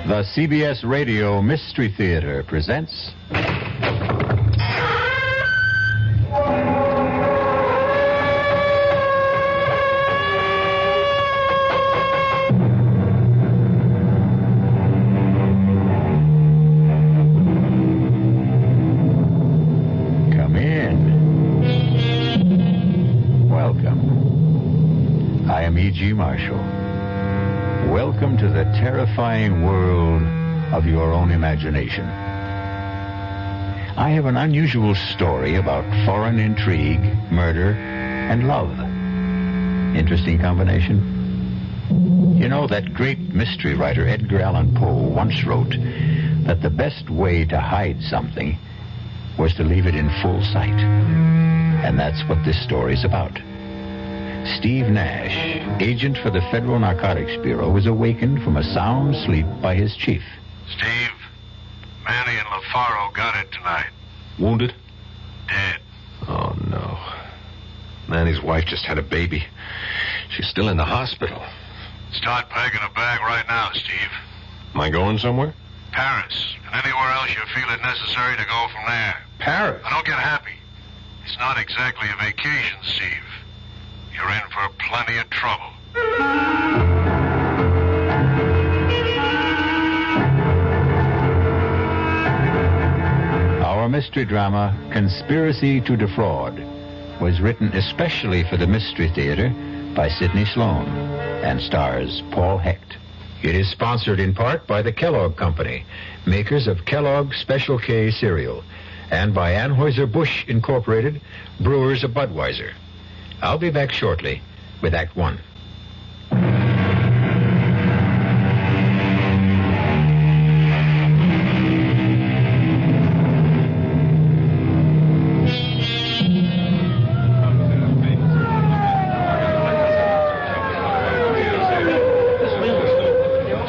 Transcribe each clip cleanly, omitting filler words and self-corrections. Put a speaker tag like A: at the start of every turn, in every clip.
A: The CBS Radio Mystery Theater presents... Come in. Welcome. I am E.G. Marshall. Welcome to the terrifying world of your own imagination. I have an unusual story about foreign intrigue, murder, and love. Interesting combination. You know, that great mystery writer Edgar Allan Poe once wrote that the best way to hide something was to leave it in full sight. And that's what this story's about. Steve Nash, agent for the Federal Narcotics Bureau, was awakened from a sound sleep by his chief.
B: Steve, Manny and LaFaro got it tonight.
C: Wounded?
B: Dead.
C: Oh, no. Manny's wife just had a baby. She's still in the hospital.
B: Start packing a bag right now, Steve.
C: Am I going somewhere?
B: Paris, and anywhere else you feel it necessary to go from there.
C: Paris?
B: Now, don't get happy. It's not exactly a vacation, Steve. You're in for plenty of trouble.
A: Our mystery drama, Conspiracy to Defraud, was written especially for the Mystery Theater by Sidney Sloan and stars Paul Hecht. It is sponsored in part by the Kellogg Company, makers of Kellogg's Special K cereal, and by Anheuser-Busch Incorporated, brewers of Budweiser. I'll be back shortly with Act One.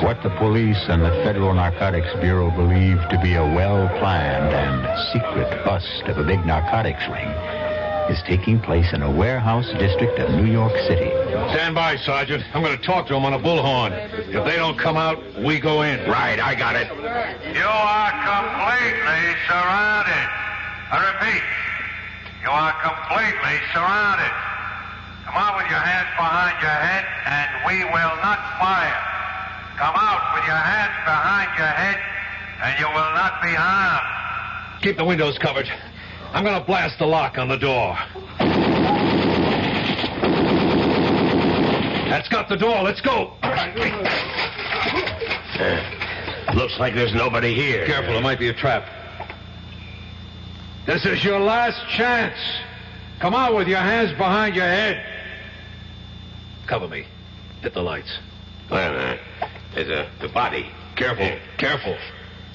A: What the police and the Federal Narcotics Bureau believe to be a well-planned and secret bust of a big narcotics ring is taking place in a warehouse district of New York City.
C: Stand by, Sergeant. I'm going to talk to them on a bullhorn. If they don't come out, we go in. Right, I got it.
B: You are completely surrounded. I repeat, you are completely surrounded. Come out with your hands behind your head, and we will not fire. Come out with your hands behind your head, and you will not be harmed.
C: Keep the windows covered. I'm going to blast the lock on the door. That's got the door. Let's go.
D: Looks like there's nobody here.
C: Careful, it might be a trap. This is your last chance. Come out with your hands behind your head. Cover me. Hit the lights.
D: Wait a minute. There's the body.
C: Careful, careful.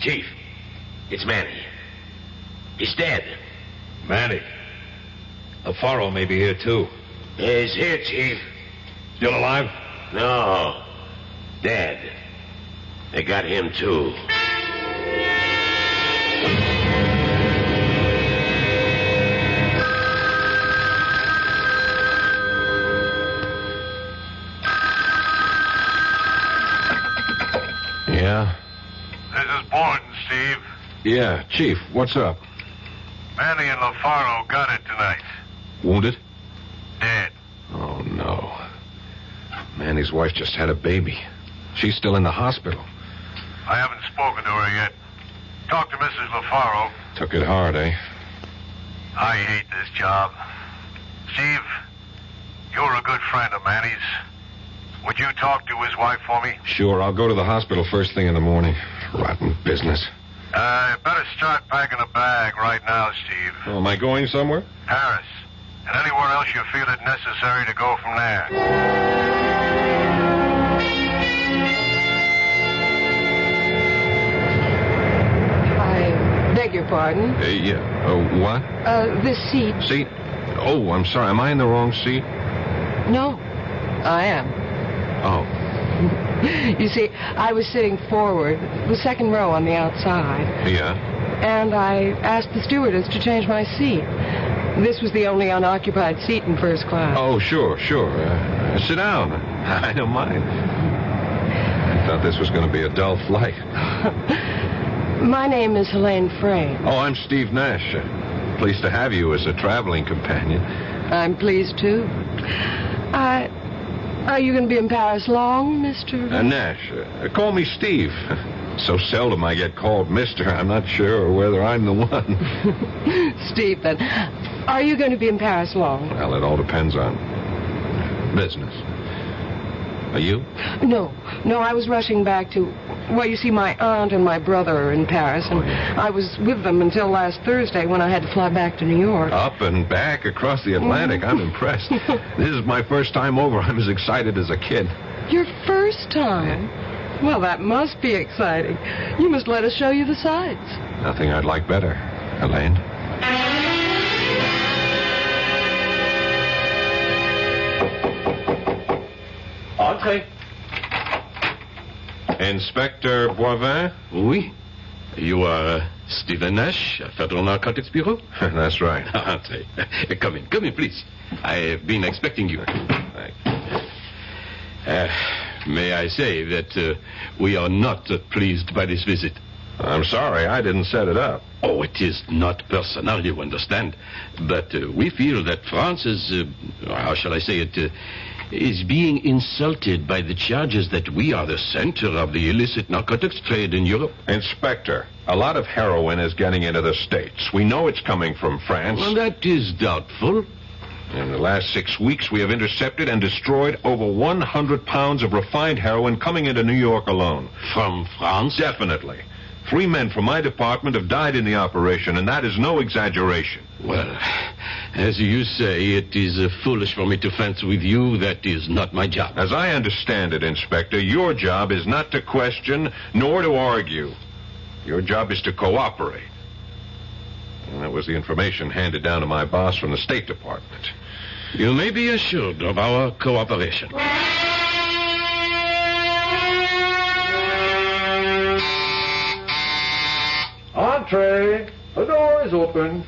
D: Chief, it's Manny. He's dead.
C: Manny. LaFaro may be here, too.
D: He's here, Chief.
C: Still alive?
D: No. Dead. They got him, too.
C: Yeah?
B: This is Borden, Steve.
C: Yeah, Chief, what's up?
B: Manny and LaFaro got it tonight.
C: Wounded?
B: Dead.
C: Oh, no. Manny's wife just had a baby. She's still in the hospital.
B: I haven't spoken to her yet. Talk to Mrs. LaFaro.
C: Took it hard, eh?
B: I hate this job. Steve, you're a good friend of Manny's. Would you talk to his wife for me?
C: Sure, I'll go to the hospital first thing in the morning. Rotten business.
B: Better start packing a bag right now, Steve.
C: Oh, am I going somewhere?
B: Paris. And anywhere else you feel it necessary to go from there.
E: I beg your pardon.
C: Yeah. What?
E: This seat.
C: Seat? Oh, I'm sorry. Am I in the wrong seat?
E: No, I am.
C: Oh.
E: You see, I was sitting forward, the second row on the outside.
C: Yeah?
E: And I asked the stewardess to change my seat. This was the only unoccupied seat in first class.
C: Oh, sure. Sit down. I don't mind. In
F: thought this was going to be a dull flight.
E: My name is Helene Frey.
F: Oh, I'm Steve Nash. Pleased to have you as a traveling companion.
E: I'm pleased, too. Are you going to be in Paris long, Mr.?
F: Nash. Call me Steve. So seldom I get called Mr. I'm not sure whether I'm the one.
E: Steve, then. Are you going to be in Paris long?
F: Well, it all depends on business. Are you?
E: No, I was rushing back to... Well, you see, my aunt and my brother are in Paris, and I was with them until last Thursday when I had to fly back to New York.
F: Up and back across the Atlantic. I'm impressed. This is my first time over. I'm as excited as a kid.
E: Your first time? Well, that must be exciting. You must let us show you the sights.
F: Nothing I'd like better, Helene.
G: Entrez.
F: Inspector Boivin?
G: Oui. You are Stephen Nash, Federal Narcotics Bureau?
F: That's right.
G: Entrez. Come in, please. I have been expecting you. May I say that we are not pleased by this visit?
F: I'm sorry, I didn't set it up.
G: Oh, it is not personal, you understand. But we feel that France is, how shall I say it, is being insulted by the charges that we are the center of the illicit narcotics trade in Europe.
F: Inspector, a lot of heroin is getting into the States. We know it's coming from France.
G: Well, that is doubtful.
F: In the last 6 weeks, we have intercepted and destroyed over 100 pounds of refined heroin coming into New York alone.
G: From France?
F: Definitely. 3 men from my department have died in the operation, and that is no exaggeration.
G: Well, as you say, it is foolish for me to fence with you. That is not my job.
F: As I understand it, Inspector, your job is not to question nor to argue. Your job is to cooperate. And that was the information handed down to my boss from the State Department.
G: You may be assured of our cooperation.
C: Entree. The door is open.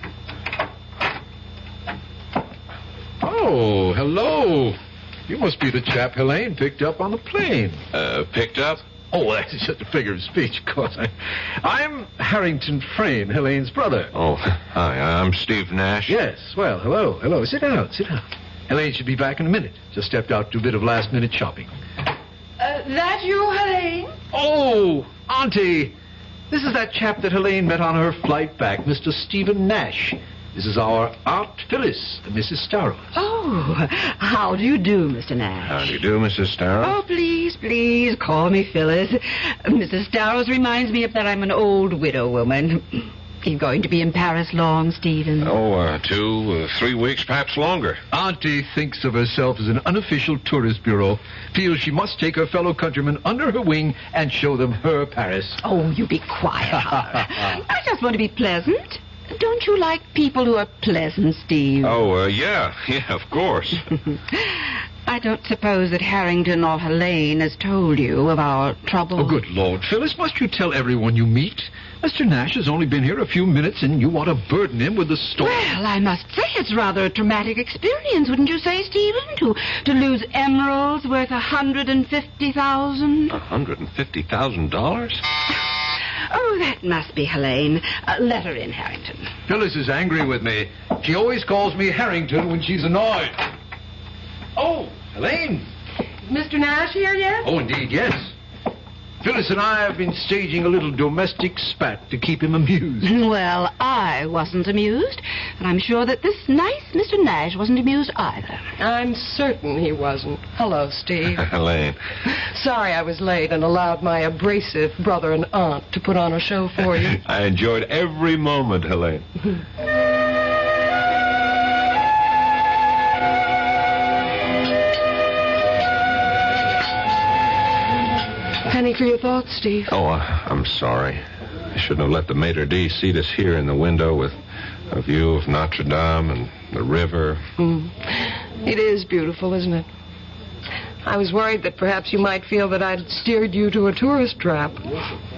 C: Oh, hello. You must be the chap Helene picked up on the plane.
F: Picked up?
C: Oh, that's just a figure of speech, of course. I'm Harrington Frayne, Helene's brother.
F: Oh, hi, I'm Steve Nash.
C: Yes, well, hello. Sit down. Helene should be back in a minute. Just stepped out to do a bit of last-minute shopping.
E: That you, Helene?
C: Oh, Auntie. This is that chap that Helene met on her flight back, Mr. Stephen Nash. This is our Aunt Phyllis, Mrs. Starrow.
H: Oh, how do you do, Mr. Nash?
F: How do you do, Mrs. Starrow?
H: Oh, please, call me Phyllis. Mrs. Starrow reminds me of that I'm an old widow woman. You're going to be in Paris long, Stephen?
F: 2, 3 weeks, perhaps longer.
C: Auntie thinks of herself as an unofficial tourist bureau, feels she must take her fellow countrymen under her wing and show them her Paris.
H: Oh, you be quiet, Howard. I just want to be pleasant. Don't you like people who are pleasant, Steve?
F: Oh, yeah, of course.
H: I don't suppose that Harrington or Helene has told you of our trouble.
C: Oh, good Lord, Phyllis, must you tell everyone you meet? Mr. Nash has only been here a few minutes, and you want to burden him with the story.
H: Well, I must say it's rather a traumatic experience, wouldn't you say, Stephen? To lose emeralds worth $150,000.
F: $150,000?
H: Oh, that must be Helene. Let her in, Harrington.
C: Phyllis is angry with me. She always calls me Harrington when she's annoyed. Oh, Helene.
E: Is Mr. Nash here yet?
C: Oh, indeed, yes. Phyllis and I have been staging a little domestic spat to keep him amused.
H: Well, I wasn't amused, and I'm sure that this nice Mr. Nash wasn't amused either.
E: I'm certain he wasn't. Hello, Steve.
F: Helene.
E: Sorry I was late and allowed my abrasive brother and aunt to put on a show for you.
F: I enjoyed every moment, Helene.
E: Penny for your thoughts, Steve.
F: Oh, I'm sorry. I shouldn't have let the maitre d' seat us here in the window with a view of Notre Dame and the river.
E: It is beautiful, isn't it? I was worried that perhaps you might feel that I'd steered you to a tourist trap.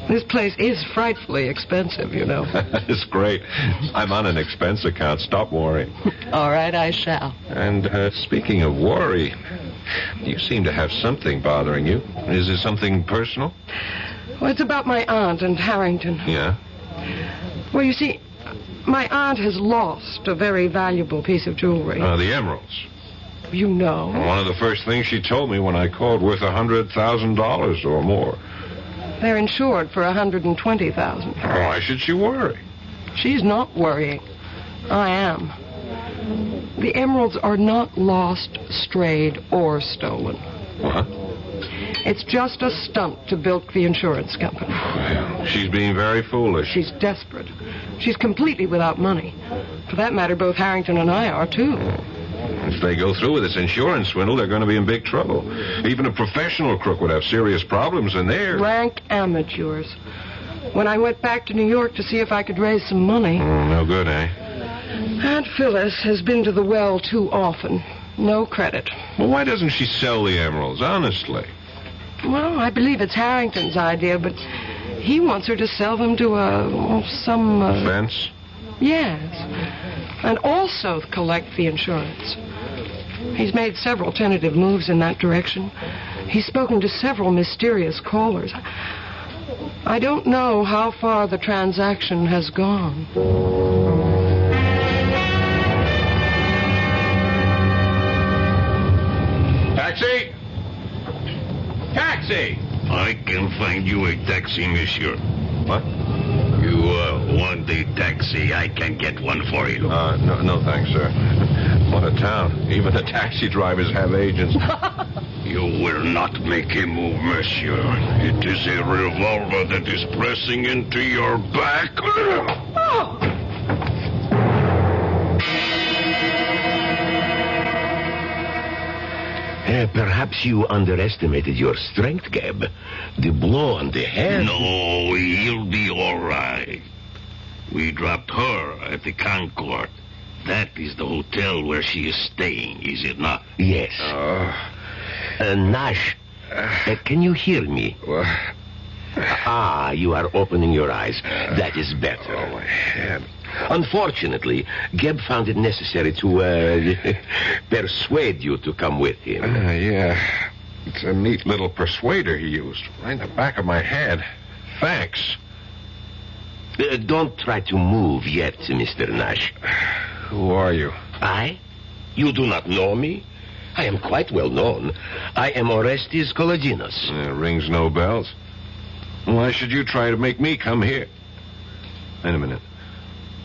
E: This place is frightfully expensive, you know.
F: It's great. I'm on an expense account. Stop worrying.
E: All right, I shall.
F: And speaking of worry, You seem to have something bothering you. Is it something personal?
E: Well, it's about my aunt and Harrington.
F: Yeah?
E: Well, you see, my aunt has lost a very valuable piece of jewelry.
F: The emeralds.
E: You know.
F: One of the first things she told me when I called, worth $100,000 or more.
E: They're insured for $120,000.
F: Why should she worry?
E: She's not worrying. I am. The emeralds are not lost, strayed, or stolen.
F: What?
E: It's just a stunt to bilk the insurance company.
F: Well, she's being very foolish.
E: She's desperate. She's completely without money. For that matter, both Harrington and I are, too.
F: If they go through with this insurance swindle, they're going to be in big trouble. Even a professional crook would have serious problems, and they're...
E: rank amateurs. When I went back to New York to see if I could raise some money...
F: no good, eh?
E: Aunt Phyllis has been to the well too often. No credit.
F: Well, why doesn't she sell the emeralds, honestly?
E: Well, I believe it's Harrington's idea, but he wants her to sell them to some...
F: Fence?
E: Yes. And also collect the insurance. He's made several tentative moves in that direction. He's spoken to several mysterious callers. I don't know how far the transaction has gone.
F: Taxi! Taxi!
I: I can find you a taxi, monsieur.
F: What?
I: You want a taxi? I can get one for you.
F: No thanks, sir. What a town. Even the taxi drivers have agents.
I: You will not make a move, monsieur. It is a revolver that is pressing into your back.
E: Oh!
D: Perhaps you underestimated your strength, Gab. The blow on the head...
I: No, he'll be all right. We dropped her at the Concord. That is the hotel where she is staying, is it not?
D: Yes. Nash, can you hear me? You are opening your eyes. That is better.
F: Oh, my head.
D: Unfortunately, Geb found it necessary to persuade you to come with him.
F: Yeah. It's a neat little persuader he used. Right in the back of my head. Thanks.
D: Don't try to move yet, Mr. Nash.
F: Who are you?
D: I? You do not know me? I am quite well known. I am Orestes Kolodinos.
F: Rings no bells. Why should you try to make me come here? Wait a minute.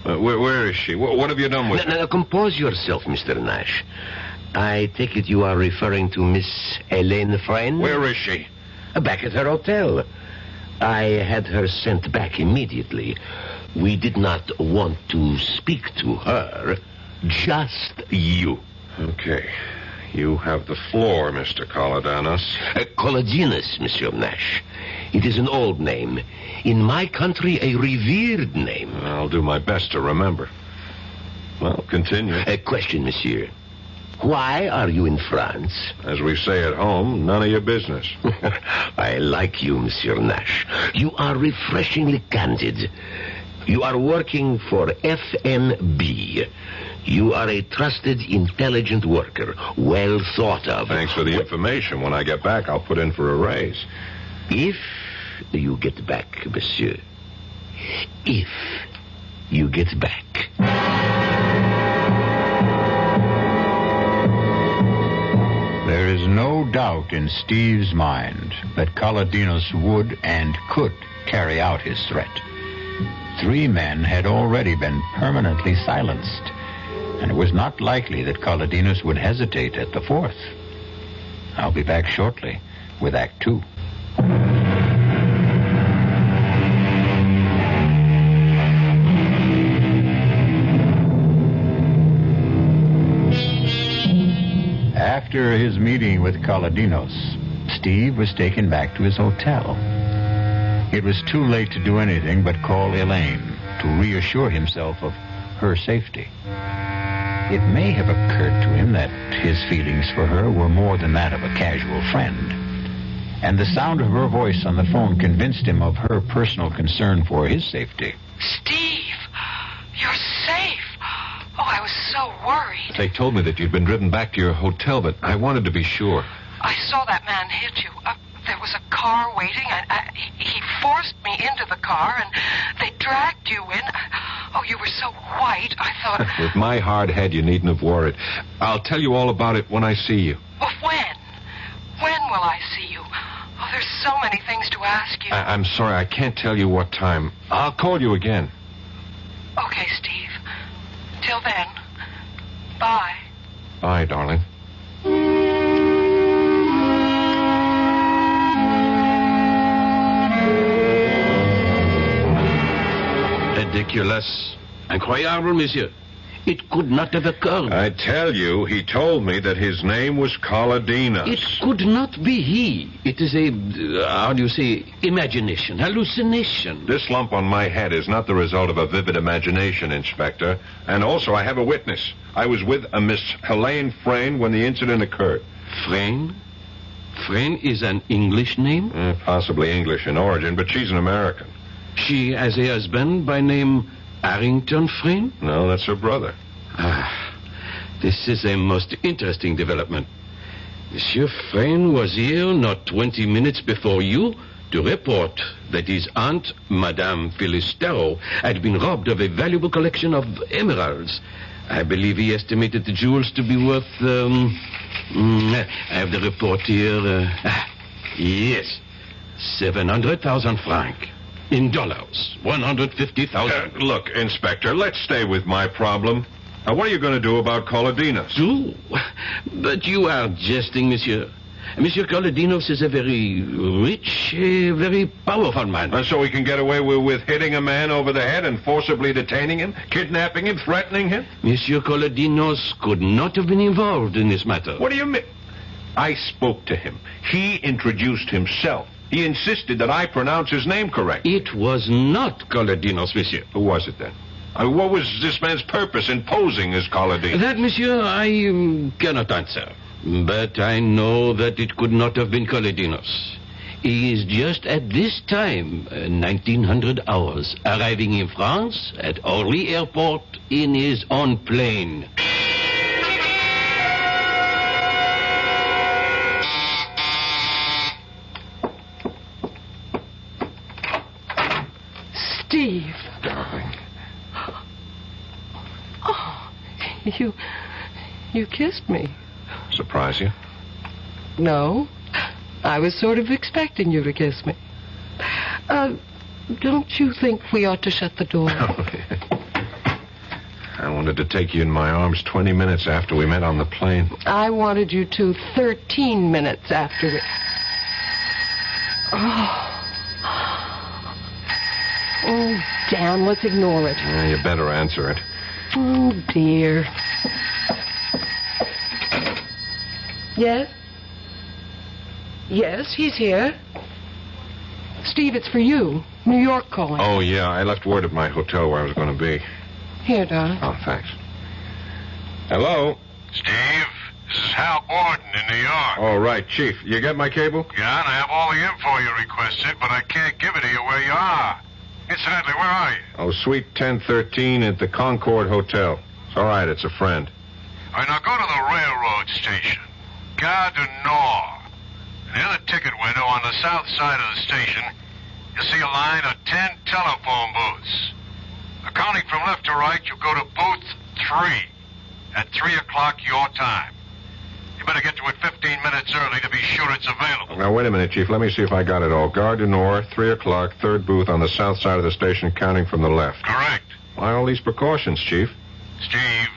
F: Where is she? What have you done with her?
D: Now, compose yourself, Mr. Nash. I take it you are referring to Miss Helene Friend?
F: Where is she?
D: Back at her hotel. I had her sent back immediately. We did not want to speak to her, just you.
F: Okay. You have the floor, Mr. Kolodinos.
D: Kolodinos, Monsieur Nash. It is an old name. In my country, a revered name.
F: I'll do my best to remember. Well, continue.
D: A question, monsieur. Why are you in France?
F: As we say at home, none of your business.
D: I like you, Monsieur Nash. You are refreshingly candid. You are working for FNB. You are a trusted, intelligent worker, well thought of.
F: Thanks for the information. When I get back, I'll put in for a raise.
D: If you get back, monsieur. If you get back.
A: There is no doubt in Steve's mind that Kolodinos would and could carry out his threat. 3 men had already been permanently silenced, and it was not likely that Kolodinos would hesitate at the 4th. I'll be back shortly with Act 2. After his meeting with Kolodinos, Steve was taken back to his hotel. It was too late to do anything but call Elaine to reassure himself of her safety. It may have occurred to him that his feelings for her were more than that of a casual friend. And the sound of her voice on the phone convinced him of her personal concern for his safety.
E: Steve, you're safe. Oh, I was so worried.
F: They told me that you'd been driven back to your hotel, but I wanted to be sure.
E: I saw that man hit you. There was a car waiting, and he forced me into the car, and they dragged you in. Oh, you were so white, I thought...
F: With my hard head, you needn't have worried. I'll tell you all about it when I see you.
E: Well, when? When will I see you? Oh, there's so many things to ask you.
F: I'm sorry, I can't tell you what time. I'll call you again.
E: Okay, Steve. Till then, bye.
F: Bye, darling.
G: Ridiculous. Incroyable, monsieur. It could not have occurred.
F: I tell you, he told me that his name was Colodinos.
G: It could not be he. It is a, how do you say, imagination, hallucination.
F: This lump on my head is not the result of a vivid imagination, Inspector. And also, I have a witness. I was with a Miss Helene Frayne when the incident occurred.
G: Frayne? Frayne is an English name?
F: Possibly English in origin, but she's an American.
G: She has a husband by name Harrington Frayne?
F: No, that's her brother.
G: This is a most interesting development. Monsieur Frayne was here not 20 minutes before you to report that his aunt, Madame Phyllis Darrow, had been robbed of a valuable collection of emeralds. I believe he estimated the jewels to be worth, I have the report here. Yes, 700,000 francs. In dollars, 150,000.
F: Look, Inspector, let's stay with my problem. What are you going to do about Colodinos?
G: Do? But you are jesting, monsieur. Monsieur Colodinos is a very rich, very powerful man.
F: So he can get away with hitting a man over the head and forcibly detaining him, kidnapping him, threatening him?
G: Monsieur Colodinos could not have been involved in this matter.
F: What do you mean? I spoke to him. He introduced himself. He insisted that I pronounce his name correct.
G: It was not Colodinos, monsieur.
F: Who was it then? What was this man's purpose in posing as Colodinos?
G: That, monsieur, I cannot answer. But I know that it could not have been Colodinos. He is just at this time, 1900 hours, arriving in France at Orly Airport in his own plane.
E: Steve.
F: Darling.
E: Oh, you kissed me.
F: Surprise you?
E: No. I was sort of expecting you to kiss me. Don't you think we ought to shut the door?
F: I wanted to take you in my arms 20 minutes after we met on the plane.
E: I wanted you to 13 minutes after we... Oh, damn, let's ignore it.
F: Yeah, you better answer it.
E: Oh, dear. Yes? Yes, he's here. Steve, it's for you. New York calling.
F: Oh, yeah, I left word at my hotel where I was going to be.
E: Here, darling.
F: Oh, thanks. Hello?
B: Steve, this is Hal Borden in New York.
F: Oh, right, Chief. You get my cable?
B: Yeah, and I have all the info you requested, but I can't give it to you where you are. Incidentally, where are you?
F: Oh, Suite 1013 at the Concord Hotel. It's all right, it's a friend.
B: All right, now go to the railroad station. Gare du Nord. Near the ticket window on the south side of the station, you'll see a line of 10 telephone booths. Counting from left to right, you'll go to booth 3 at 3 o'clock your time. You better get to it 15 minutes early to be sure it's available.
F: Now, wait a minute, Chief. Let me see if I got it all. Gare du Nord, 3 o'clock, third booth on the south side of the station, counting from the left.
B: Correct.
F: Why all these precautions, Chief?
B: Steve,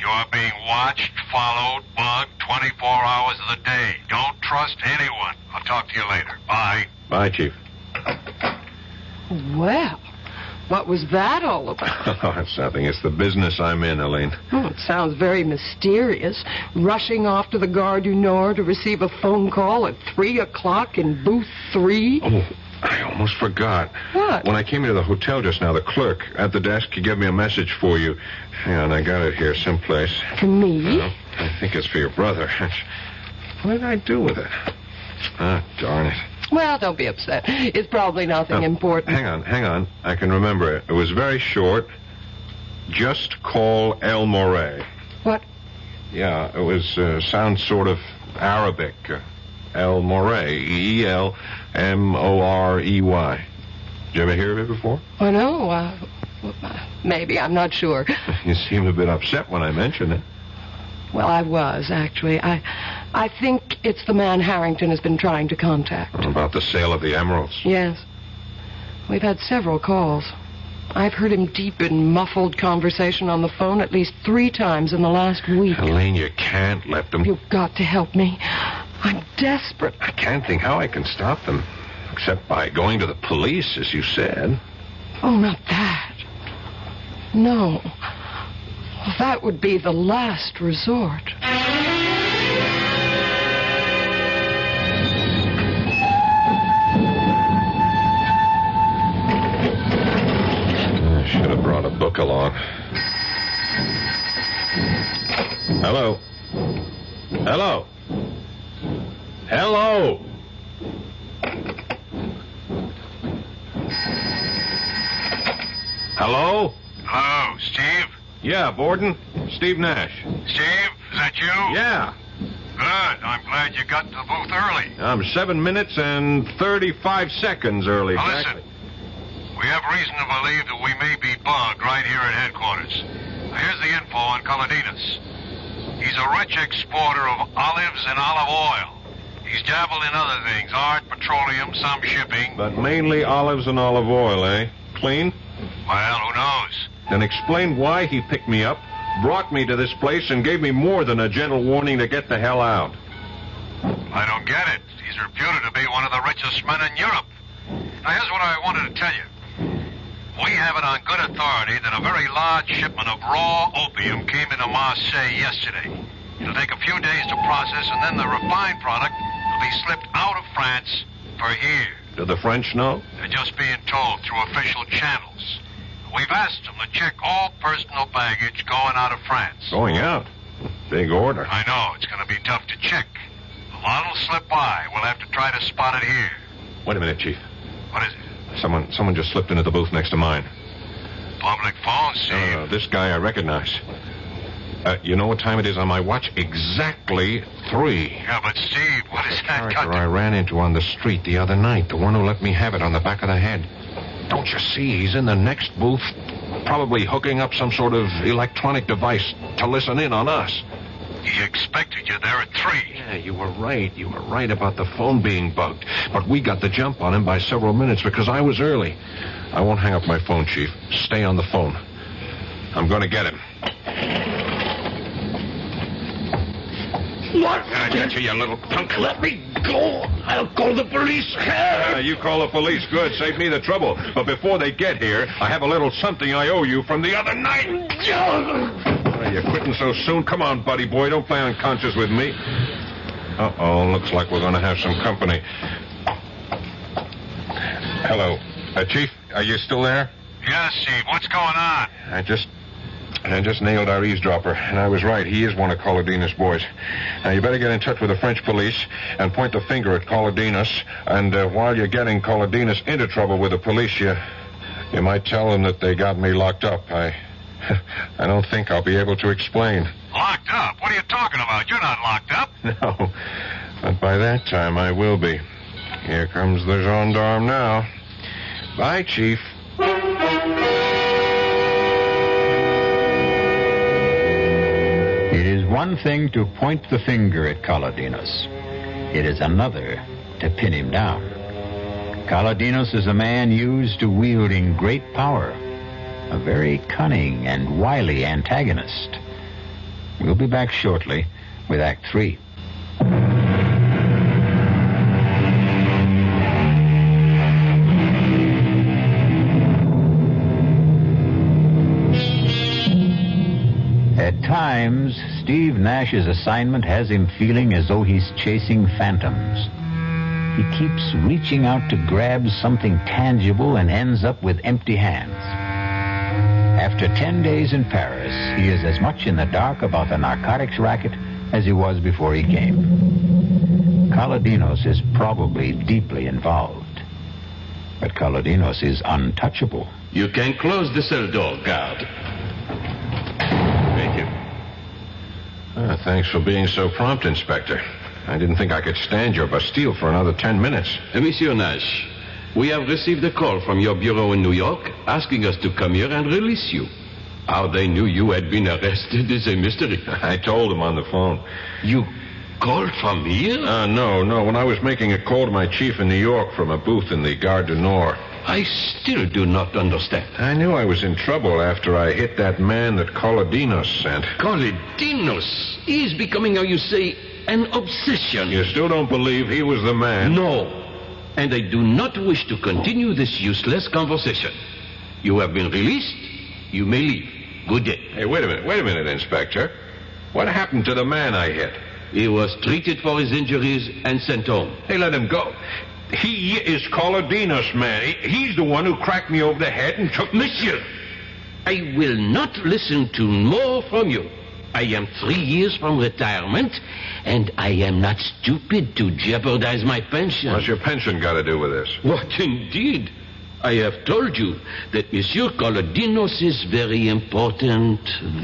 B: you are being watched, followed, bugged 24 hours of the day. Don't trust anyone. I'll talk to you later. Bye.
F: Bye, Chief.
E: Well, what was that all about?
F: Oh, it's nothing. It's the business I'm in, Helene.
E: Oh, it sounds very mysterious. Rushing off to the Gare du Nord to receive a phone call at 3 o'clock in booth 3.
F: Oh, I almost forgot.
E: What?
F: When I came into the hotel just now, the clerk at the desk, he gave me a message for you. Hang on, I got it here someplace.
E: For me?
F: Well, I think it's for your brother. What did I do with it? Ah, darn it.
E: Well, don't be upset. It's probably nothing important.
F: Hang on. I can remember it. It was very short. Just call El Morey.
E: What?
F: Yeah, it was, sounds sort of Arabic. El Morey. E-L-M-O-R-E-Y. Did you ever hear of it before?
E: Oh, no. Maybe. I'm not sure.
F: You seemed a bit upset when I mentioned it.
E: Well, I was, actually. I think it's the man Harrington has been trying to contact.
F: About the sale of the emeralds?
E: Yes. We've had several calls. I've heard him deep in muffled conversation on the phone at least 3 times in the last week.
F: Helene, you can't let them...
E: You've got to help me. I'm desperate.
F: I can't think how I can stop them. Except by going to the police, as you said.
E: Oh, not that. No. That would be the last resort.
F: I should have brought a book along. Hello? Hello? Hello? Hello?
B: Hello, Steve?
F: Yeah, Borden. Steve Nash.
B: Steve, is that you?
F: Yeah.
B: Good. I'm glad you got to the booth early.
F: I'm 7 minutes and 35 seconds early.
B: Now
F: Exactly.
B: listen, we have reason to believe that we may be bugged right here at headquarters. Now, here's the info on Cardenas. He's a rich exporter of olives and olive oil. He's dabbled in other things, art, petroleum, some shipping.
F: But mainly olives and olive oil, eh? Clean?
B: Well, who knows?
F: Then explain why he picked me up, brought me to this place, and gave me more than a gentle warning to get the hell out.
B: I don't get it. He's reputed to be one of the richest men in Europe. Now, here's what I wanted to tell you. We have it on good authority that a very large shipment of raw opium came into Marseille yesterday. It'll take a few days to process, and then the refined product will be slipped out of France for here.
F: Do the French know?
B: They're just being told through official channels. We've asked them to check all personal baggage going out of France.
F: Going out? Big order.
B: I know, it's going to be tough to check. A lot will slip by. We'll have to try to spot it here.
F: Wait a minute, Chief.
B: What is it?
F: Someone just slipped into the booth next to mine.
B: Public phone, Steve.
F: This guy I recognize. You know what time it is on my watch? Exactly 3.
B: Yeah, but Steve, what is that got
F: Character
B: to...
F: I ran into on the street the other night. The one who let me have it on the back of the head. Don't you see? He's in the next booth, probably hooking up some sort of electronic device to listen in on us.
B: He expected you there at 3.
F: Yeah, you were right. You were right about the phone being bugged. But we got the jump on him by several minutes because I was early. I won't hang up my phone, Chief. Stay on the phone. I'm going to get him.
I: What? I get you, you little punk. Let me go. I'll call the police.
F: You call the police. Good. Save me the trouble. But before they get here, I have a little something I owe you from the other night. You're quitting so soon? Come on, buddy boy. Don't play unconscious with me. Uh-oh. Looks like we're going to have some company. Hello. Chief, are you still there?
B: Yes, Steve. What's going on?
F: I just nailed our eavesdropper, and I was right. He is one of Cardenas' boys. Now, you better get in touch with the French police and point the finger at Cardenas. And while you're getting Cardenas into trouble with the police, you might tell them that they got me locked up. I don't think I'll be able to explain.
B: Locked up? What are you talking about? You're not locked up.
F: No, but by that time I will be. Here comes the gendarme now. Bye, Chief.
A: It is one thing to point the finger at Cardenas. It is another to pin him down. Cardenas is a man used to wielding great power, a very cunning and wily antagonist. We'll be back shortly with Act 3. At times, Steve Nash's assignment has him feeling as though he's chasing phantoms. He keeps reaching out to grab something tangible and ends up with empty hands. After 10 days in Paris, he is as much in the dark about the narcotics racket as he was before he came. Cardenas is probably deeply involved. But Cardenas is untouchable.
G: You can close the cell door, guard.
F: thanks for being so prompt, Inspector. I didn't think I could stand your Bastille for another 10 minutes.
G: Monsieur Nash, we have received a call from your bureau in New York asking us to come here and release you. How they knew you had been arrested is a mystery.
F: I told him on the phone.
G: You called from here?
F: No. When I was making a call to my chief in New York from a booth in the Gare du Nord.
G: I still do not understand.
F: I knew I was in trouble after I hit that man that Colodinos sent.
G: Colodinos? He is becoming, how you say, an obsession.
F: You still don't believe he was the man?
G: No. And I do not wish to continue this useless conversation. You have been released. You may leave. Good day.
F: Hey, wait a minute, Inspector. What happened to the man I hit?
G: He was treated for his injuries and sent home.
F: Hey, let him go. He is Colodinos, man. He's the one who cracked me over the head and took...
G: Monsieur, I will not listen to more from you. I am 3 years from retirement, and I am not stupid to jeopardize my pension.
F: What's your pension got to do with this?
G: What, indeed? I have told you that Monsieur Colodinos is very important,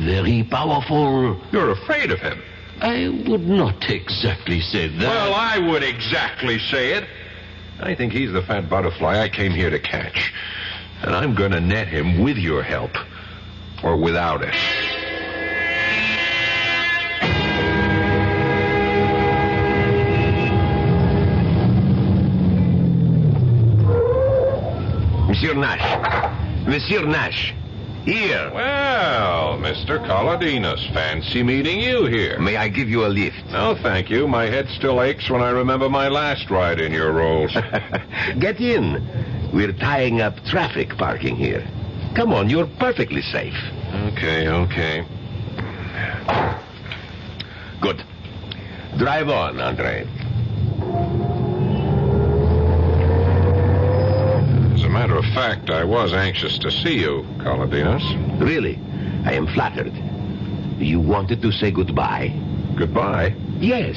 G: very powerful.
F: You're afraid of him.
G: I would not exactly say that.
F: Well, I would exactly say it. I think he's the fat butterfly I came here to catch. And I'm going to net him with your help. Or without it.
D: Monsieur Nash. Here.
F: Well, Mr. Colodinos, fancy meeting you here.
D: May I give you a lift?
F: No, thank you. My head still aches when I remember my last ride in your rolls.
D: Get in. We're tying up traffic parking here. Come on, you're perfectly safe.
F: Okay.
D: Good. Drive on, Andre.
F: As a matter of fact, I was anxious to see you, Colodinos.
D: Really? I am flattered. You wanted to say goodbye?
F: Goodbye?
D: Yes,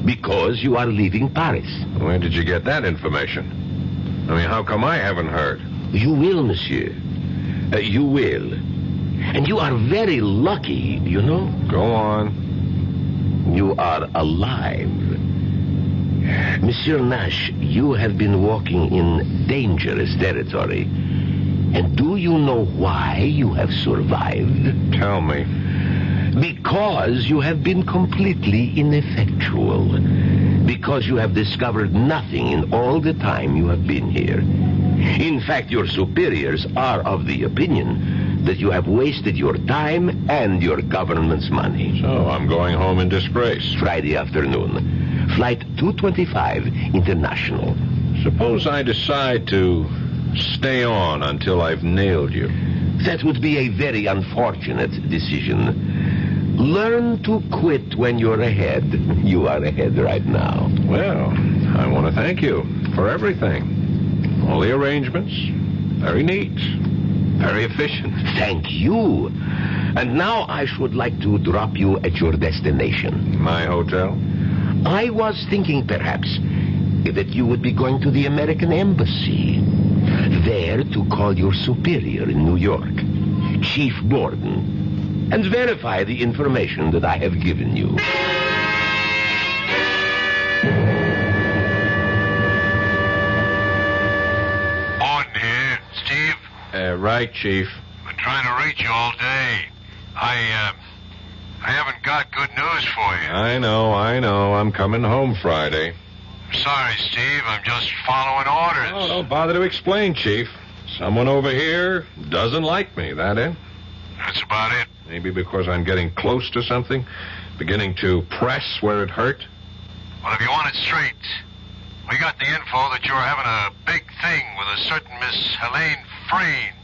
D: because you are leaving Paris.
F: Where did you get that information? I mean, how come I haven't heard?
D: You will, monsieur. You will. And you are very lucky, you know?
F: Go on.
D: You are alive. Monsieur Nash, you have been walking in dangerous territory. And do you know why you have survived?
F: Tell me.
D: Because you have been completely ineffectual. Because you have discovered nothing in all the time you have been here. In fact, your superiors are of the opinion that you have wasted your time and your government's money.
F: So I'm going home in disgrace.
D: Friday afternoon. Flight 225 International.
F: Suppose I decide to stay on until I've nailed you.
D: That would be a very unfortunate decision. Learn to quit when you're ahead. You are ahead right now.
F: Well, I want to thank you for everything. All the arrangements. Very neat. Very efficient.
D: Thank you. And now I should like to drop you at your destination.
F: My hotel?
D: I was thinking perhaps that you would be going to the American Embassy. There to call your superior in New York, Chief Borden, and verify the information that I have given you.
B: Borden here. Steve?
F: Right, Chief.
B: Been trying to reach you all day. I haven't got good news for you.
F: I know. I'm coming home Friday.
B: Sorry, Steve. I'm just following orders.
F: Oh, don't bother to explain, Chief. Someone over here doesn't like me, that it?
B: That's about it.
F: Maybe because I'm getting close to something, beginning to press where it hurt.
B: Well, if you want it straight, we got the info that you're having a big thing with a certain Miss Helene Frayne,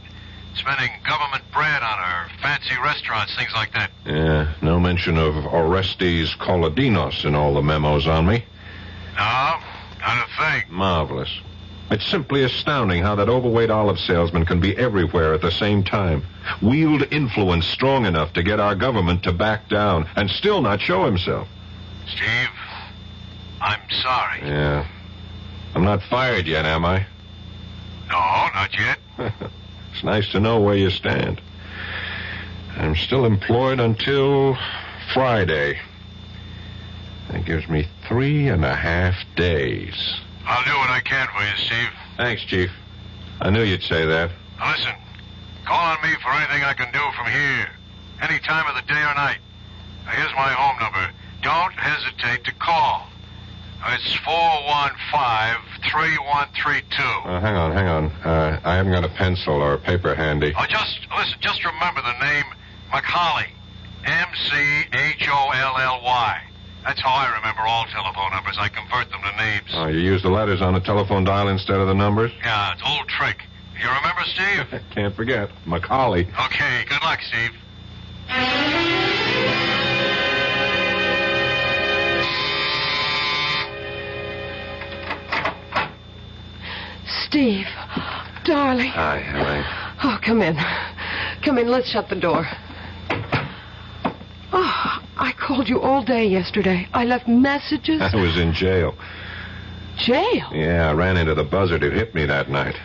B: spending government bread on her fancy restaurants, things like that.
F: Yeah, no mention of Orestes Colodinos in all the memos on me.
B: No, not a thing.
F: Marvelous. It's simply astounding how that overweight olive salesman can be everywhere at the same time. Wield influence strong enough to get our government to back down and still not show himself.
B: Steve, I'm sorry.
F: Yeah. I'm not fired yet, am I?
B: No, not yet.
F: It's nice to know where you stand. I'm still employed until Friday. gives me 3.5 days.
B: I'll do what I can for you, Steve.
F: Thanks, Chief. I knew you'd say that.
B: Now listen, call on me for anything I can do from here. Any time of the day or night. Now, here's my home number. Don't hesitate to call. It's 415-3132.
F: Hang on. I haven't got a pencil or a paper handy.
B: Oh, just remember the name McCauley. M-C-H-O-L-L-Y. That's how I remember all telephone numbers. I convert them to names.
F: Oh, you use the letters on the telephone dial instead of the numbers?
B: Yeah, it's an old trick. You remember, Steve?
F: Can't forget. Macaulay.
B: Okay, good luck, Steve.
E: Steve, darling.
F: Hi, Elaine.
E: Oh, come in. Come in, let's shut the door. Oh, I called you all day yesterday. I left messages.
F: I was in jail.
E: Jail?
F: Yeah, I ran into the buzzard who hit me that night.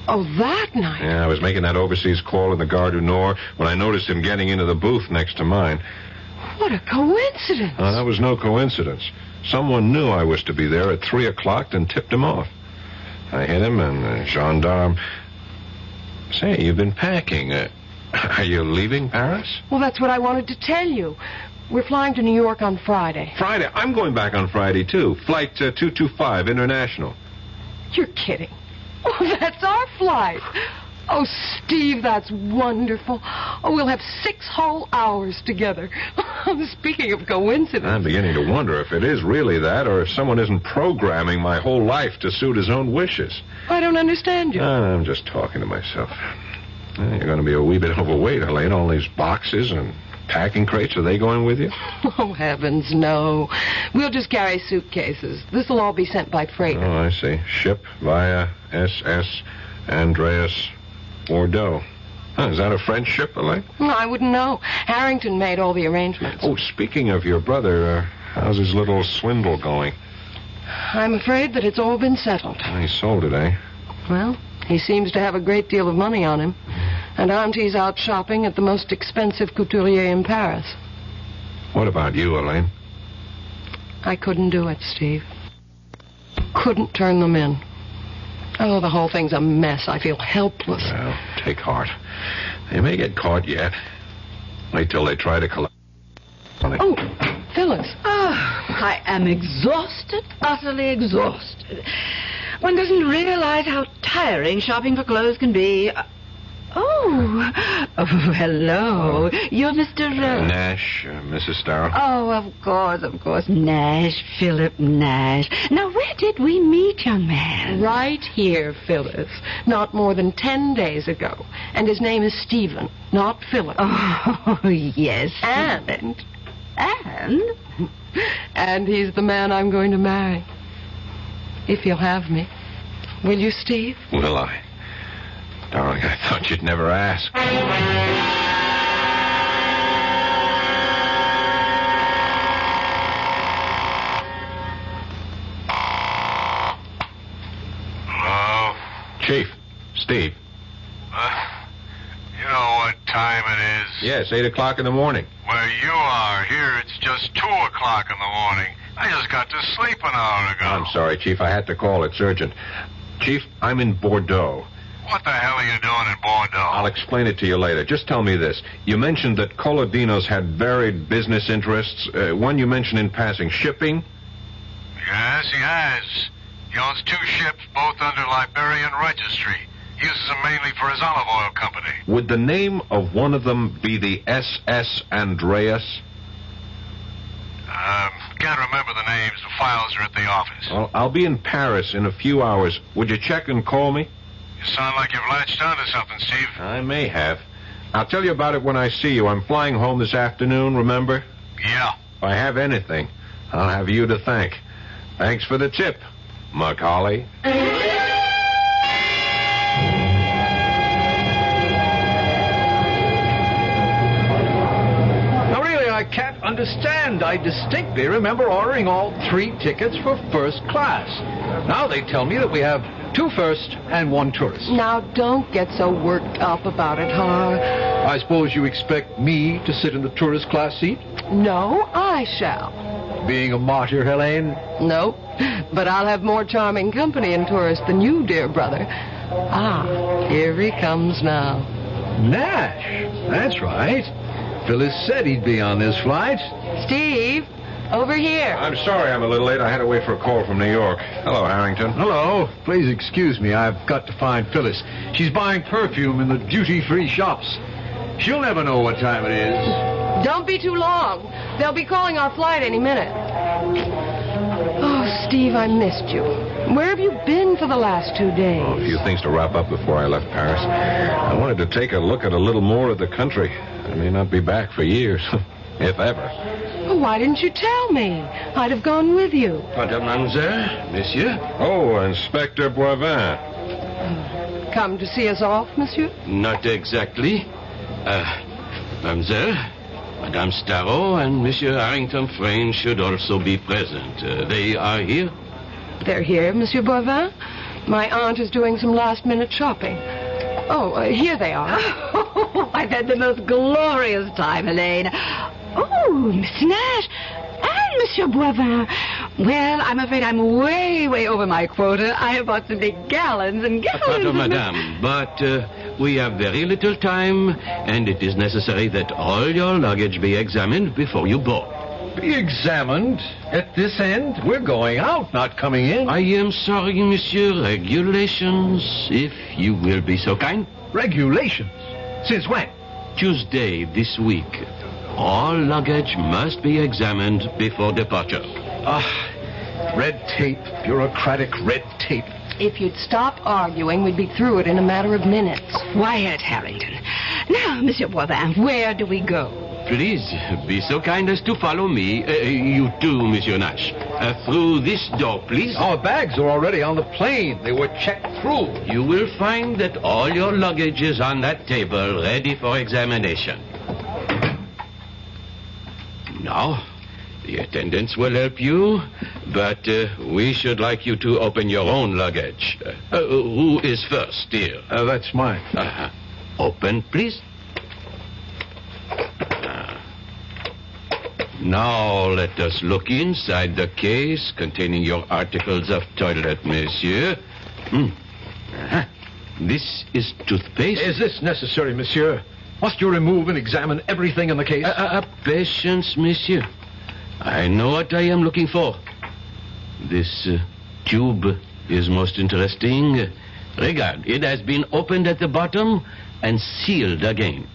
E: Oh, that night?
F: Yeah, I was making that overseas call in the Gare du Nord when I noticed him getting into the booth next to mine.
E: What a coincidence.
F: Oh, that was no coincidence. Someone knew I was to be there at 3 o'clock and tipped him off. I hit him, and the gendarme... Say, you've been packing. Are you leaving Paris?
E: Well, that's what I wanted to tell you. We're flying to New York on Friday.
F: Friday? I'm going back on Friday, too. Flight 225, international.
E: You're kidding. Oh, that's our flight. Oh, Steve, that's wonderful. Oh, we'll have 6 whole hours together. Speaking of coincidence.
F: I'm beginning to wonder if it is really that, or if someone isn't programming my whole life to suit his own wishes.
E: I don't understand you.
F: I'm just talking to myself. You're going to be a wee bit overweight, Elaine. All these boxes and packing crates, are they going with you?
E: Oh, heavens, no. We'll just carry suitcases. This'll all be sent by freighter.
F: Oh, I see. Ship via SS Andreas Bordeaux. Huh, is that a French ship, Elaine?
E: I wouldn't know. Harrington made all the arrangements.
F: Oh, speaking of your brother, how's his little swindle going?
E: I'm afraid that it's all been settled.
F: He sold it, eh?
E: Well, he seems to have a great deal of money on him. And Auntie's out shopping at the most expensive couturier in Paris.
F: What about you, Elaine?
E: I couldn't do it, Steve. Couldn't turn them in. Oh, the whole thing's a mess. I feel helpless.
F: Well, take heart. They may get caught yet. Wait till they try to collect money.
E: Oh, Phyllis.
H: Oh, I am exhausted, utterly exhausted. One doesn't realize how tiring shopping for clothes can be. Oh, hello. You're Mr.
F: Nash, Mrs. Starr.
H: Oh, of course. Nash, Philip Nash. Now, where did we meet, young man?
E: Right here, Phyllis. Not more than 10 days ago. And his name is Stephen, not Philip.
H: Oh, yes.
E: And?
H: And?
E: And he's the man I'm going to marry. If you'll have me. Will you, Steve?
F: Will I? Darling, I thought you'd never ask.
B: Hello?
F: Chief, Steve.
B: You know what time it is?
F: Yes, 8 o'clock in the morning.
B: Where you are, here it's just 2 o'clock in the morning. I just got to sleep an hour ago.
F: I'm sorry, Chief. I had to call. It's urgent. Chief, I'm in Bordeaux.
B: What the hell are you doing in Bordeaux?
F: I'll explain it to you later. Just tell me this. You mentioned that Colodinos had varied business interests. One you mentioned in passing, shipping?
B: Yes, he has. He owns 2 ships, both under Liberian registry. He uses them mainly for his olive oil company.
F: Would the name of one of them be the SS Andreas?
B: Can't remember the names. The files are at the office.
F: Well, I'll be in Paris in a few hours. Would you check and call me?
B: You sound like you've latched onto something, Steve.
F: I may have. I'll tell you about it when I see you. I'm flying home this afternoon, remember?
B: Yeah.
F: If I have anything, I'll have you to thank. Thanks for the tip, Macaulay.
C: Now, really, I can't understand. I distinctly remember ordering all 3 tickets for first class. Now they tell me that we have 2 first and 1 tourist.
E: Now, don't get so worked up about it, Har.
C: I suppose you expect me to sit in the tourist class seat?
E: No, I shall.
C: being a martyr, Helene?
E: No, but I'll have more charming company in tourists than you, dear brother. Ah, here he comes now.
C: Nash. That's right. Phyllis said he'd be on this flight.
E: Steve, over here.
F: I'm sorry I'm a little late. I had to wait for a call from New York. Hello, Harrington.
C: Hello. Please excuse me. I've got to find Phyllis. She's buying perfume in the duty-free shops. She'll never know what time it is.
E: Don't be too long. They'll be calling our flight any minute. Oh, Steve, I missed you. Where have you been for the last 2 days?
F: Oh, a few things to wrap up before I left Paris. I wanted to take a look at a little more of the country. I may not be back for years, if ever.
E: Well, why didn't you tell me? I'd have gone with you.
G: Mademoiselle, monsieur?
F: Oh, Inspector Boivin.
E: Come to see us off, monsieur?
G: Not exactly. Mademoiselle, Madame Starrow and Monsieur Harrington Frayne should also be present. They are here?
E: They're here, Monsieur Boivin. My aunt is doing some last-minute shopping. Oh, here they are.
H: Oh, I've had the most glorious time, Helene. Oh, Mr. Nash and Monsieur Boivin. Well, I'm afraid I'm way over my quota. I have bought some big gallons and gallons.
G: Pardon, madame, but we have very little time, and it is necessary that all your luggage be examined before you board.
C: Be examined? At this end? We're going out, not coming in.
G: I am sorry, monsieur. Regulations, if you will be so kind.
C: Regulations? Since when?
G: Tuesday this week. All luggage must be examined before departure.
C: Red tape, bureaucratic red tape.
E: If you'd stop arguing, we'd be through it in a matter of minutes.
H: Quiet, Harrington. Now, Monsieur Boivin, where do we go?
G: Please, be so kind as to follow me. You too, Monsieur Nash. Through this door, please.
C: Our bags are already on the plane. They were checked through.
G: You will find that all your luggage is on that table, ready for examination. Now, the attendants will help you, but we should like you to open your own luggage. Who is first, dear?
C: That's mine.
G: Open, please. Now let us look inside the case containing your articles of toilet, monsieur. This is toothpaste.
C: Is this necessary, monsieur? Must you remove and examine everything in the case?
G: Patience, monsieur. I know what I am looking for. This tube is most interesting. Regard, it has been opened at the bottom and sealed again.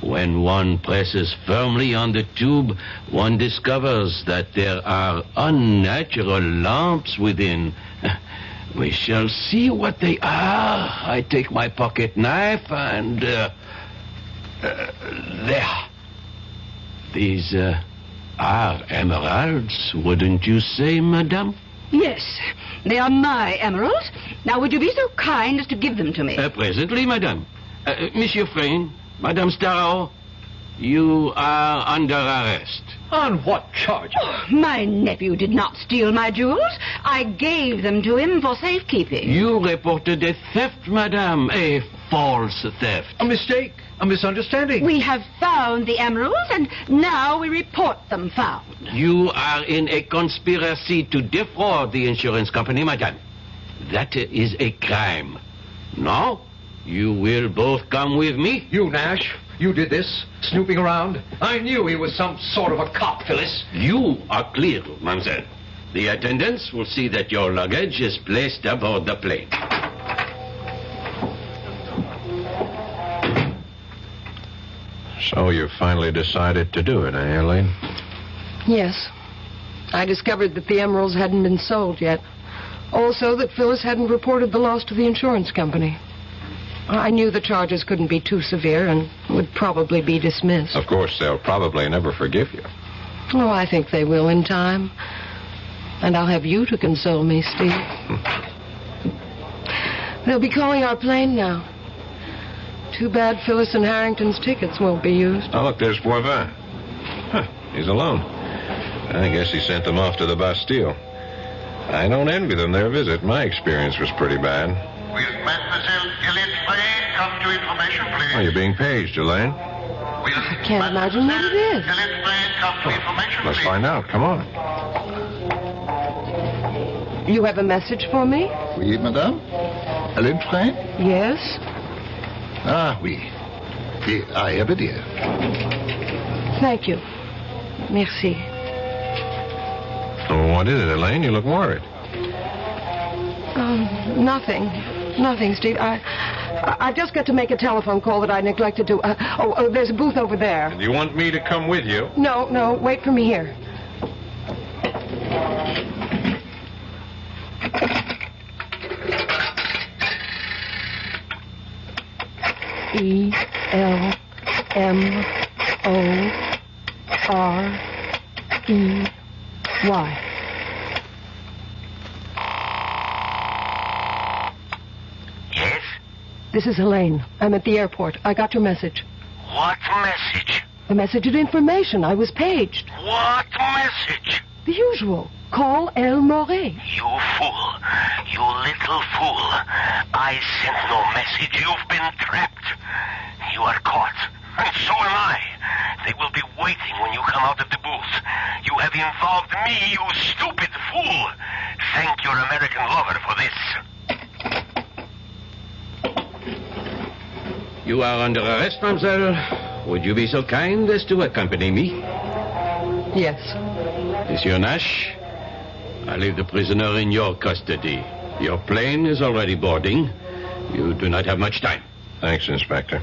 G: When one presses firmly on the tube, one discovers that there are unnatural lumps within. We shall see what they are. I take my pocket knife and... there. These are emeralds, wouldn't you say, madame?
H: Yes, they are my emeralds. Now, would you be so kind as to give them to me?
G: Presently, madame. Monsieur Frayne, Madame Starrow, you are under arrest.
C: On what charge?
H: Oh, my nephew did not steal my jewels. I gave them to him for safekeeping.
G: You reported a theft, madame. A false theft.
C: A mistake. A misunderstanding.
H: We have found the emeralds, and now we report them found.
G: You are in a conspiracy to defraud the insurance company, madame. That is a crime. Now, you will both come with me.
C: You, Nash, you did this, snooping around. I knew he was some sort of a cop, Phyllis.
G: You are clear, mademoiselle. The attendants will see that your luggage is placed aboard the plane.
F: So you finally decided to do it, eh, Elaine?
E: Yes. I discovered that the emeralds hadn't been sold yet. Also that Phyllis hadn't reported the loss to the insurance company. I knew the charges couldn't be too severe and would probably be dismissed.
F: Of course, they'll probably never forgive you.
E: Oh, I think they will in time. And I'll have you to console me, Steve. They'll be calling our plane now. Too bad Phyllis and Harrington's tickets won't be used.
F: Oh, look, there's Boivin. He's alone. I guess he sent them off to the Bastille. I don't envy them their visit. My experience was pretty bad.
B: Will Mademoiselle Gillian Frayne come to information, please?
F: Oh, you're being paged, Elaine.
B: Will
E: I can't imagine what it is.
B: Gillian Frayne come to information,
F: Let's
B: please?
F: find out. Come on.
E: You have a message for me?
J: Oui, madame. Alain Frein?
E: Yes.
J: Ah, oui. I have it here.
E: Thank you. Merci.
F: Oh, what is it, Elaine? You look worried.
E: Nothing. Nothing, Steve. I just got to make a telephone call that I neglected to... there's a booth over there.
F: Do you want me to come with you?
E: No, wait for me here. ELMOREY.
I: Yes?
E: This is Elaine. I'm at the airport. I got your message.
I: What message?
E: The message of information. I was paged.
I: What message?
E: The usual. Call El Morey.
I: You fool. You little fool. I sent no message. You've been trapped. You are caught. And so am I. They will be waiting when you come out of the booth. You have involved me, you stupid fool. Thank your American lover for this.
G: You are under arrest, mademoiselle. Would you be so kind as to accompany me?
E: Yes.
G: Monsieur Nash, I leave the prisoner in your custody. Your plane is already boarding. You do not have much time.
F: Thanks, Inspector.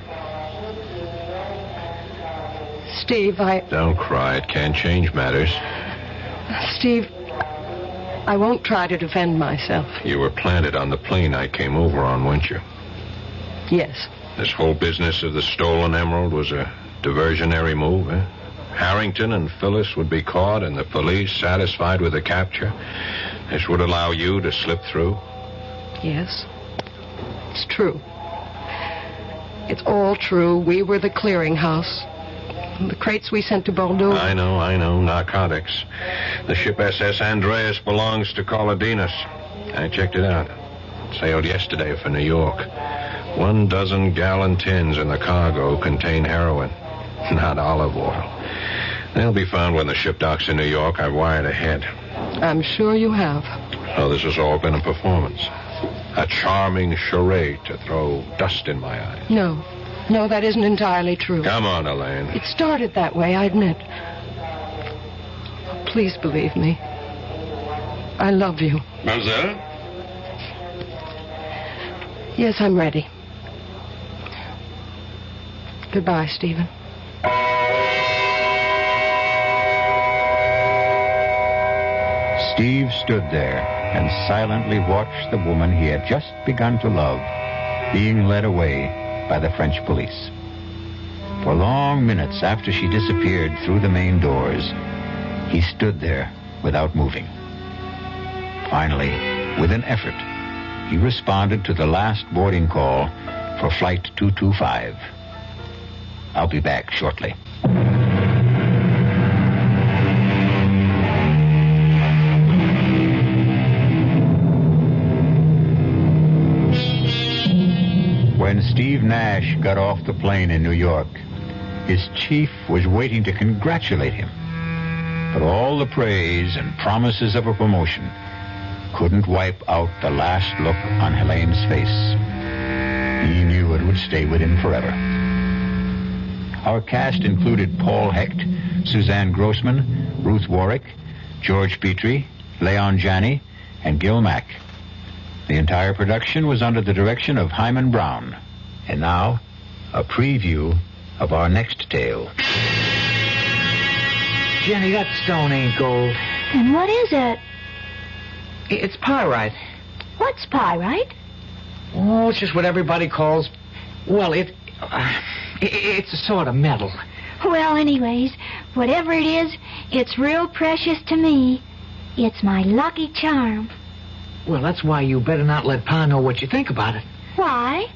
E: Steve,
F: Don't cry. It can't change matters.
E: Steve, I won't try to defend myself.
F: You were planted on the plane I came over on, weren't you?
E: Yes.
F: This whole business of the stolen emerald was a diversionary move, eh? Harrington and Phyllis would be caught and the police satisfied with the capture. This would allow you to slip through.
E: Yes. It's true. It's all true. We were the clearinghouse. The crates we sent to Bordeaux.
F: I know. Narcotics. The ship SS Andreas belongs to Colodinas. I checked it out. It sailed yesterday for New York. 12 gallon tins in the cargo contain heroin, not olive oil. They'll be found when the ship docks in New York. I've wired ahead.
E: I'm sure you have.
F: So this has all been a performance. A charming charade to throw dust in my eyes.
E: No, that isn't entirely true.
F: Come on, Elaine.
E: It started that way, I admit. Please believe me. I love you.
G: Mademoiselle?
E: Yes, I'm ready. Goodbye, Stephen.
A: Steve stood there and silently watched the woman he had just begun to love being led away by the French police. For long minutes after she disappeared through the main doors, he stood there without moving. Finally, with an effort, he responded to the last boarding call for Flight 225. I'll be back shortly. When Steve Nash got off the plane in New York, his chief was waiting to congratulate him. But all the praise and promises of a promotion couldn't wipe out the last look on Helene's face. He knew it would stay with him forever. Our cast included Paul Hecht, Suzanne Grossman, Ruth Warwick, George Petrie, Leon Janney, and Gil Mack. The entire production was under the direction of Hyman Brown. And now, a preview of our next tale.
K: Jenny, that stone ain't gold.
L: And what is it?
K: It's pyrite.
L: What's pyrite?
K: Oh, it's just what everybody calls... Well, it's a sort of metal.
L: Well, anyways, whatever it is, it's real precious to me. It's my lucky charm.
K: Well, that's why you better not let Pa know what you think about it.
L: Why?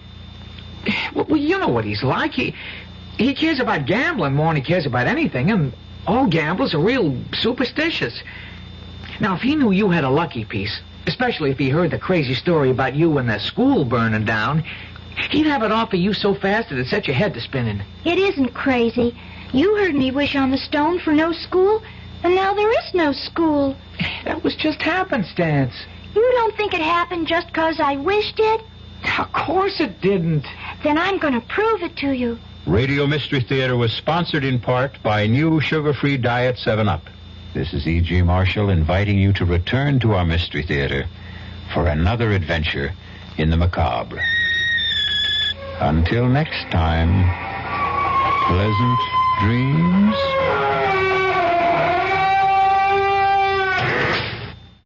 K: Well, you know what he's like. He cares about gambling more than he cares about anything, and all gamblers are real superstitious. Now, if he knew you had a lucky piece, especially if he heard the crazy story about you and the school burning down, he'd have it off of you so fast that it'd set your head to spinning.
L: It isn't crazy. You heard me wish on the stone for no school, and now there is no school.
K: That was just happenstance.
L: You don't think it happened just 'cause I wished it?
K: Of course it didn't.
L: Then I'm going to prove it to you.
A: Radio Mystery Theater was sponsored in part by new sugar-free Diet 7-Up. This is E.G. Marshall inviting you to return to our Mystery Theater for another adventure in the macabre. Until next time, pleasant dreams.